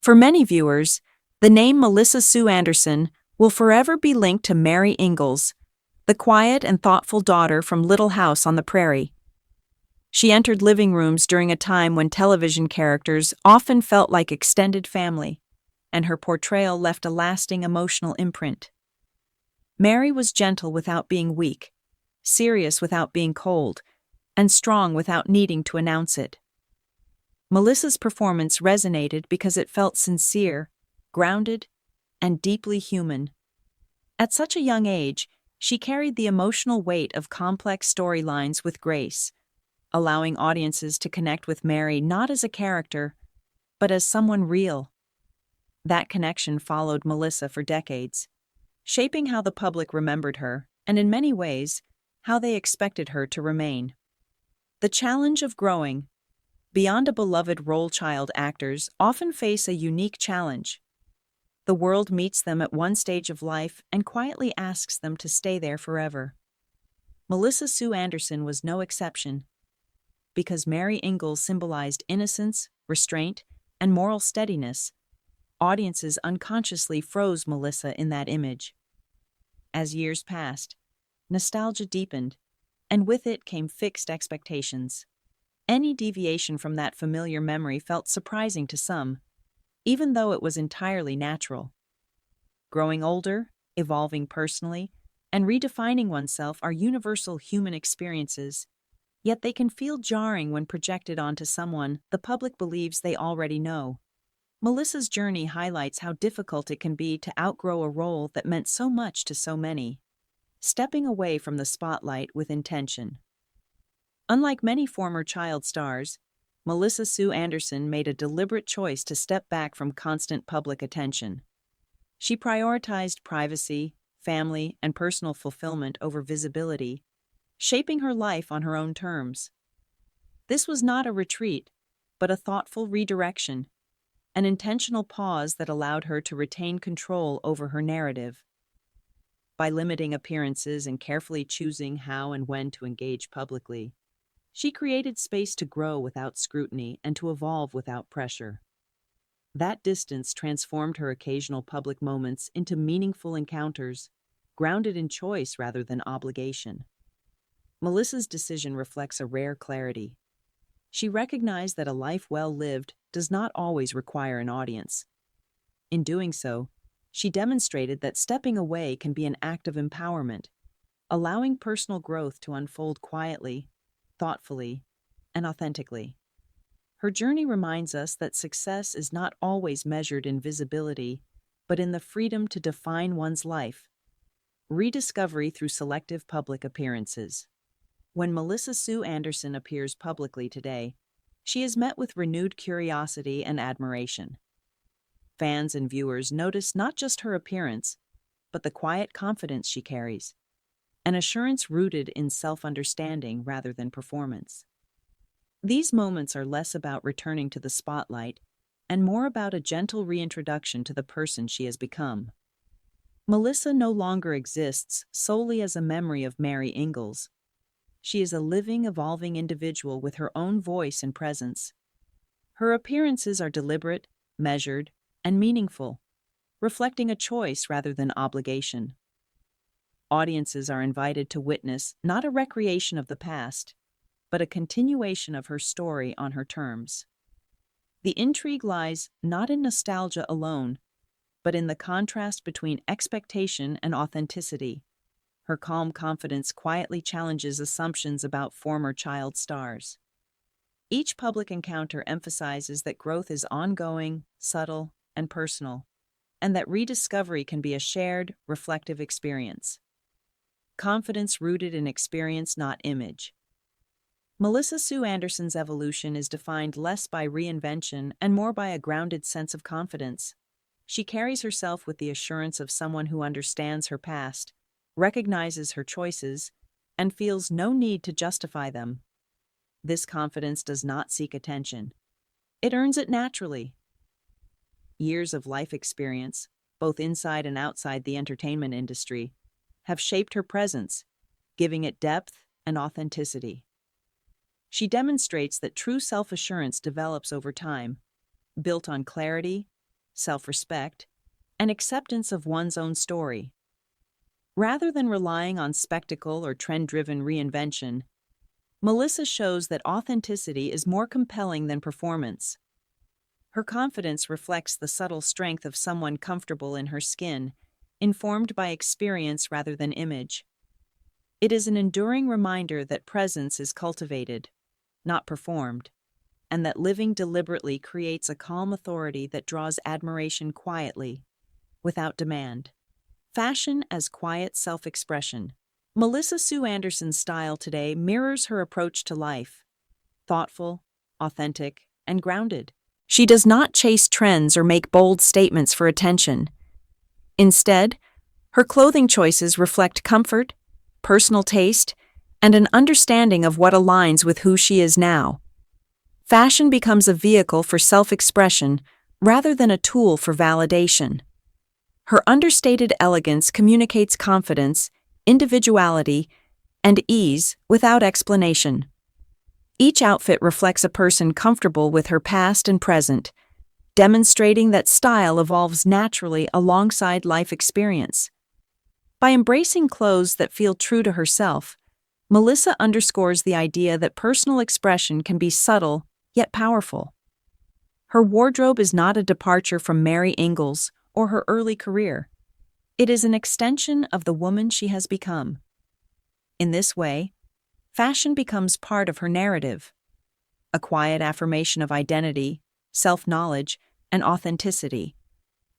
For many viewers, the name Melissa Sue Anderson will forever be linked to Mary Ingalls, the quiet and thoughtful daughter from Little House on the Prairie. She entered living rooms during a time when television characters often felt like extended family, and her portrayal left a lasting emotional imprint. Mary was gentle without being weak, serious without being cold, and strong without needing to announce it. Melissa's performance resonated because it felt sincere, grounded, and deeply human. At such a young age, she carried the emotional weight of complex storylines with grace, allowing audiences to connect with Mary not as a character, but as someone real. That connection followed Melissa for decades, shaping how the public remembered her, and in many ways, how they expected her to remain. The challenge of growing beyond a beloved role child actors often face a unique challenge. The world meets them at one stage of life and quietly asks them to stay there forever. Melissa Sue Anderson was no exception. Because Mary Ingalls symbolized innocence, restraint, and moral steadiness, audiences unconsciously froze Melissa in that image. As years passed, nostalgia deepened, and with it came fixed expectations. Any deviation from that familiar memory felt surprising to some, even though it was entirely natural. Growing older, evolving personally, and redefining oneself are universal human experiences, yet they can feel jarring when projected onto someone the public believes they already know. Melissa's journey highlights how difficult it can be to outgrow a role that meant so much to so many, stepping away from the spotlight with intention. Unlike many former child stars, Melissa Sue Anderson made a deliberate choice to step back from constant public attention. She prioritized privacy, family, and personal fulfillment over visibility, shaping her life on her own terms. This was not a retreat, but a thoughtful redirection, an intentional pause that allowed her to retain control over her narrative. By limiting appearances and carefully choosing how and when to engage publicly, she created space to grow without scrutiny and to evolve without pressure. That distance transformed her occasional public moments into meaningful encounters, grounded in choice rather than obligation. Melissa's decision reflects a rare clarity. She recognized that a life well lived does not always require an audience. In doing so, she demonstrated that stepping away can be an act of empowerment, allowing personal growth to unfold quietly, thoughtfully, and authentically. Her journey reminds us that success is not always measured in visibility, but in the freedom to define one's life. Rediscovery through selective public appearances. When Melissa Sue Anderson appears publicly today, she is met with renewed curiosity and admiration. Fans and viewers notice not just her appearance, but the quiet confidence she carries, an assurance rooted in self-understanding rather than performance. These moments are less about returning to the spotlight and more about a gentle reintroduction to the person she has become. Melissa no longer exists solely as a memory of Mary Ingalls. She is a living, evolving individual with her own voice and presence. Her appearances are deliberate, measured, and meaningful, reflecting a choice rather than obligation. Audiences are invited to witness not a recreation of the past, but a continuation of her story on her terms. The intrigue lies not in nostalgia alone, but in the contrast between expectation and authenticity. Her calm confidence quietly challenges assumptions about former child stars. Each public encounter emphasizes that growth is ongoing, subtle, and personal, and that rediscovery can be a shared, reflective experience. Confidence rooted in experience, not image. Melissa Sue Anderson's evolution is defined less by reinvention and more by a grounded sense of confidence. She carries herself with the assurance of someone who understands her past, recognizes her choices, and feels no need to justify them. This confidence does not seek attention. It earns it naturally. Years of life experience, both inside and outside the entertainment industry, have shaped her presence, giving it depth and authenticity. She demonstrates that true self-assurance develops over time, built on clarity, self-respect, and acceptance of one's own story. Rather than relying on spectacle or trend-driven reinvention, Melissa shows that authenticity is more compelling than performance. Her confidence reflects the subtle strength of someone comfortable in her skin, informed by experience rather than image. It is an enduring reminder that presence is cultivated, not performed, and that living deliberately creates a calm authority that draws admiration quietly, without demand. Fashion as quiet self-expression. Melissa Sue Anderson's style today mirrors her approach to life: thoughtful, authentic, and grounded. She does not chase trends or make bold statements for attention. Instead, her clothing choices reflect comfort, personal taste, and an understanding of what aligns with who she is now. Fashion becomes a vehicle for self-expression rather than a tool for validation. Her understated elegance communicates confidence, individuality, and ease without explanation. Each outfit reflects a person comfortable with her past and present, demonstrating that style evolves naturally alongside life experience. By embracing clothes that feel true to herself, Melissa underscores the idea that personal expression can be subtle yet powerful. Her wardrobe is not a departure from Mary Ingalls or her early career. It is an extension of the woman she has become. In this way, fashion becomes part of her narrative, a quiet affirmation of identity, self-knowledge, and authenticity,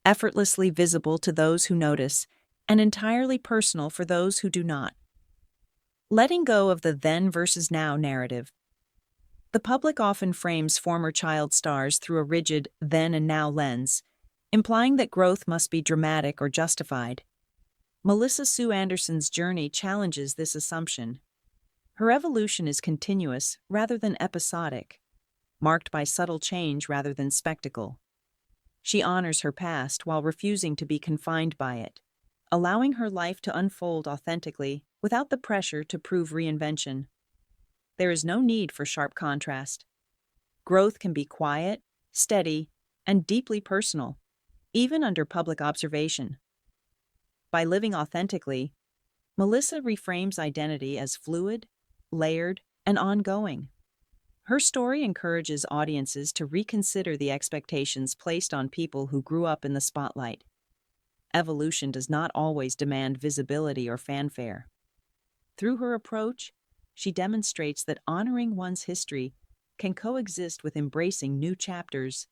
effortlessly visible to those who notice and entirely personal for those who do not. Letting go of the then versus now narrative. The public often frames former child stars through a rigid then and now lens, implying that growth must be dramatic or justified. Melissa Sue Anderson's journey challenges this assumption. Her evolution is continuous rather than episodic, marked by subtle change rather than spectacle. She honors her past while refusing to be confined by it, allowing her life to unfold authentically without the pressure to prove reinvention. There is no need for sharp contrast. Growth can be quiet, steady, and deeply personal, even under public observation. By living authentically, Melissa reframes identity as fluid, layered, and ongoing. Her story encourages audiences to reconsider the expectations placed on people who grew up in the spotlight. Evolution does not always demand visibility or fanfare. Through her approach, she demonstrates that honoring one's history can coexist with embracing new chapters,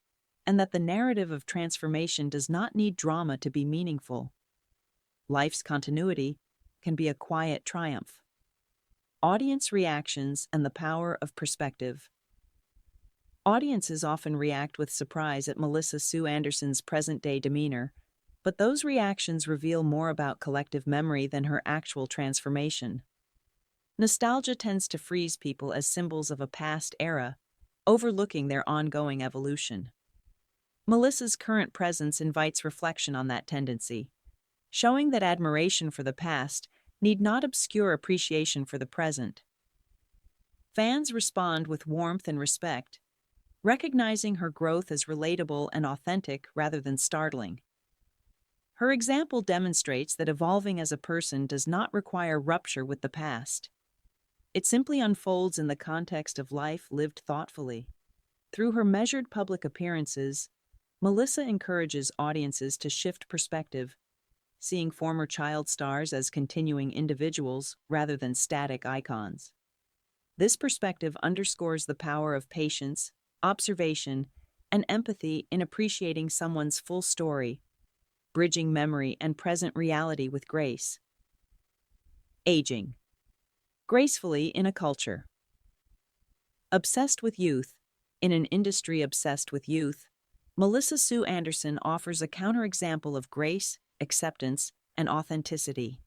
and that the narrative of transformation does not need drama to be meaningful. Life's continuity can be a quiet triumph. Audience reactions and the power of perspective. Audiences often react with surprise at Melissa Sue Anderson's present-day demeanor, but those reactions reveal more about collective memory than her actual transformation. Nostalgia tends to freeze people as symbols of a past era, overlooking their ongoing evolution. Melissa's current presence invites reflection on that tendency, showing that admiration for the past need not obscure appreciation for the present. Fans respond with warmth and respect, recognizing her growth as relatable and authentic rather than startling. Her example demonstrates that evolving as a person does not require rupture with the past. It simply unfolds in the context of life lived thoughtfully. Through her measured public appearances, Melissa encourages audiences to shift perspective, seeing former child stars as continuing individuals rather than static icons. This perspective underscores the power of patience, observation, and empathy in appreciating someone's full story, bridging memory and present reality with grace. Aging gracefully in a culture. Obsessed with youth, in an industry obsessed with youth, Melissa Sue Anderson offers a counterexample of grace, acceptance, and authenticity.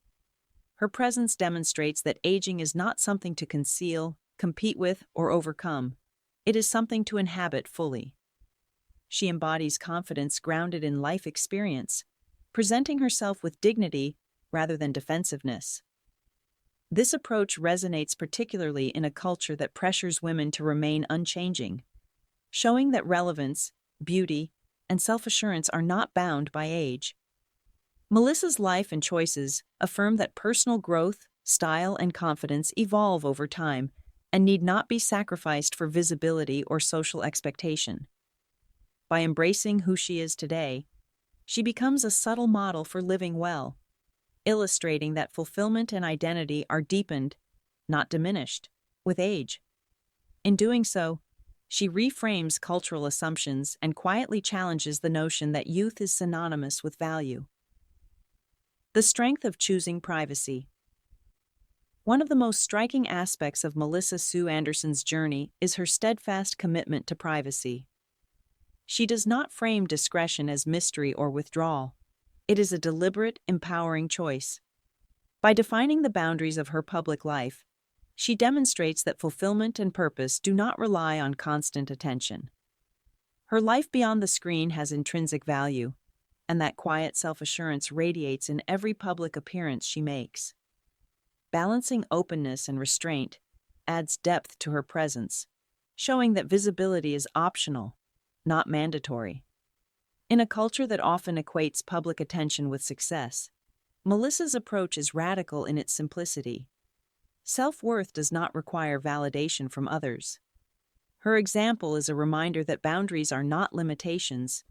Her presence demonstrates that aging is not something to conceal, compete with, or overcome. It is something to inhabit fully. She embodies confidence grounded in life experience, presenting herself with dignity rather than defensiveness. This approach resonates particularly in a culture that pressures women to remain unchanging, showing that relevance, beauty, and self-assurance are not bound by age. Melissa's life and choices affirm that personal growth, style, and confidence evolve over time and need not be sacrificed for visibility or social expectation. By embracing who she is today, she becomes a subtle model for living well, illustrating that fulfillment and identity are deepened, not diminished, with age. In doing so, she reframes cultural assumptions and quietly challenges the notion that youth is synonymous with value. The strength of choosing privacy. One of the most striking aspects of Melissa Sue Anderson's journey is her steadfast commitment to privacy. She does not frame discretion as mystery or withdrawal. It is a deliberate, empowering choice. By defining the boundaries of her public life, she demonstrates that fulfillment and purpose do not rely on constant attention. Her life beyond the screen has intrinsic value, and that quiet self-assurance radiates in every public appearance she makes. Balancing openness and restraint adds depth to her presence, showing that visibility is optional, not mandatory. In a culture that often equates public attention with success, Melissa's approach is radical in its simplicity. Self-worth does not require validation from others. Her example is a reminder that boundaries are not limitations,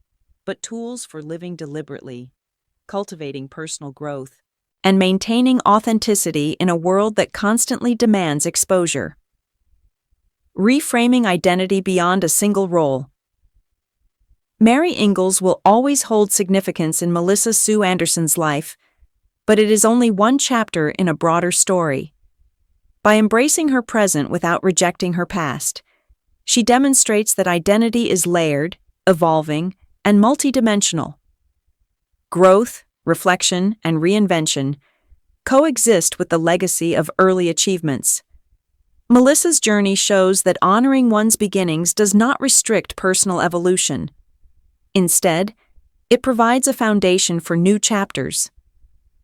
but tools for living deliberately, cultivating personal growth, and maintaining authenticity in a world that constantly demands exposure. Reframing identity beyond a single role. Mary Ingalls will always hold significance in Melissa Sue Anderson's life, but it is only one chapter in a broader story. By embracing her present without rejecting her past, she demonstrates that identity is layered, evolving, and multidimensional. Growth, reflection, and reinvention coexist with the legacy of early achievements. Melissa's journey shows that honoring one's beginnings does not restrict personal evolution. Instead, it provides a foundation for new chapters.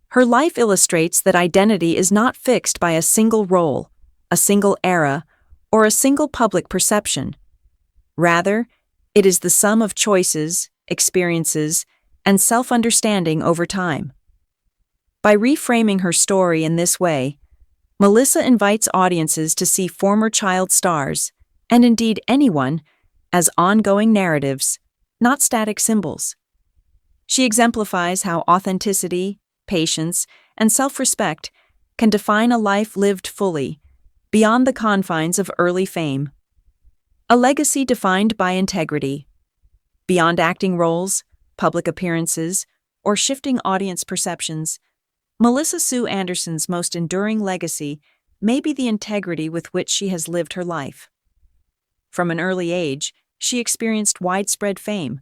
Her life illustrates that identity is not fixed by a single role, a single era, or a single public perception. Rather, it is the sum of choices, experiences, and self-understanding over time. By reframing her story in this way, Melissa invites audiences to see former child stars, and indeed anyone, as ongoing narratives, not static symbols. She exemplifies how authenticity, patience, and self-respect can define a life lived fully, beyond the confines of early fame. A legacy defined by integrity. Beyond acting roles, public appearances, or shifting audience perceptions, Melissa Sue Anderson's most enduring legacy may be the integrity with which she has lived her life. From an early age, she experienced widespread fame,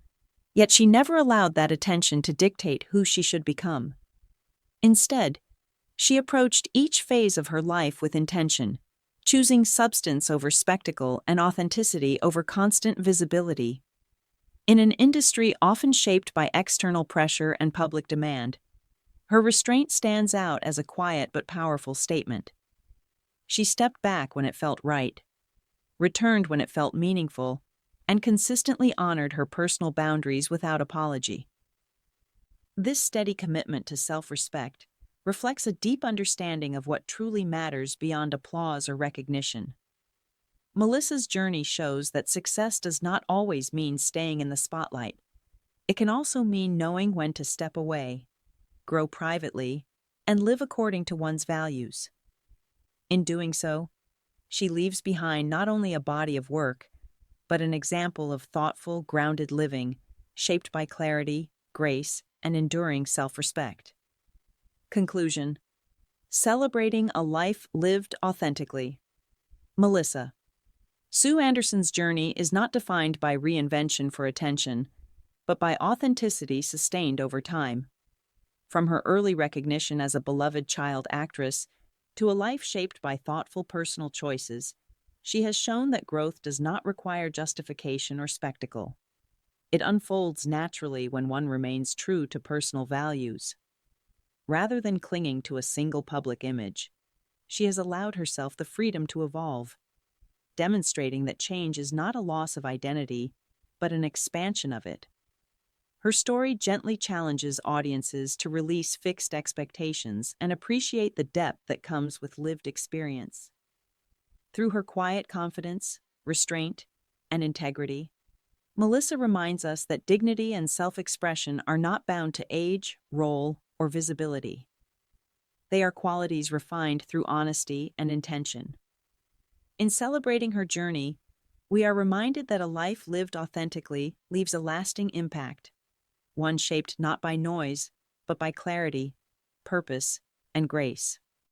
yet she never allowed that attention to dictate who she should become. Instead, she approached each phase of her life with intention, choosing substance over spectacle and authenticity over constant visibility. In an industry often shaped by external pressure and public demand, her restraint stands out as a quiet but powerful statement. She stepped back when it felt right, returned when it felt meaningful, and consistently honored her personal boundaries without apology. This steady commitment to self-respect reflects a deep understanding of what truly matters beyond applause or recognition. Melissa's journey shows that success does not always mean staying in the spotlight. It can also mean knowing when to step away, grow privately, and live according to one's values. In doing so, she leaves behind not only a body of work, but an example of thoughtful, grounded living, shaped by clarity, grace, and enduring self-respect. Conclusion: celebrating a life lived authentically. Melissa Sue Anderson's journey is not defined by reinvention for attention, but by authenticity sustained over time. From her early recognition as a beloved child actress to a life shaped by thoughtful personal choices, she has shown that growth does not require justification or spectacle. It unfolds naturally when one remains true to personal values. Rather than clinging to a single public image, she has allowed herself the freedom to evolve, demonstrating that change is not a loss of identity, but an expansion of it. Her story gently challenges audiences to release fixed expectations and appreciate the depth that comes with lived experience. Through her quiet confidence, restraint, and integrity, Melissa reminds us that dignity and self-expression are not bound to age, role, or visibility. They are qualities refined through honesty and intention. In celebrating her journey, we are reminded that a life lived authentically leaves a lasting impact, one shaped not by noise, but by clarity, purpose, and grace.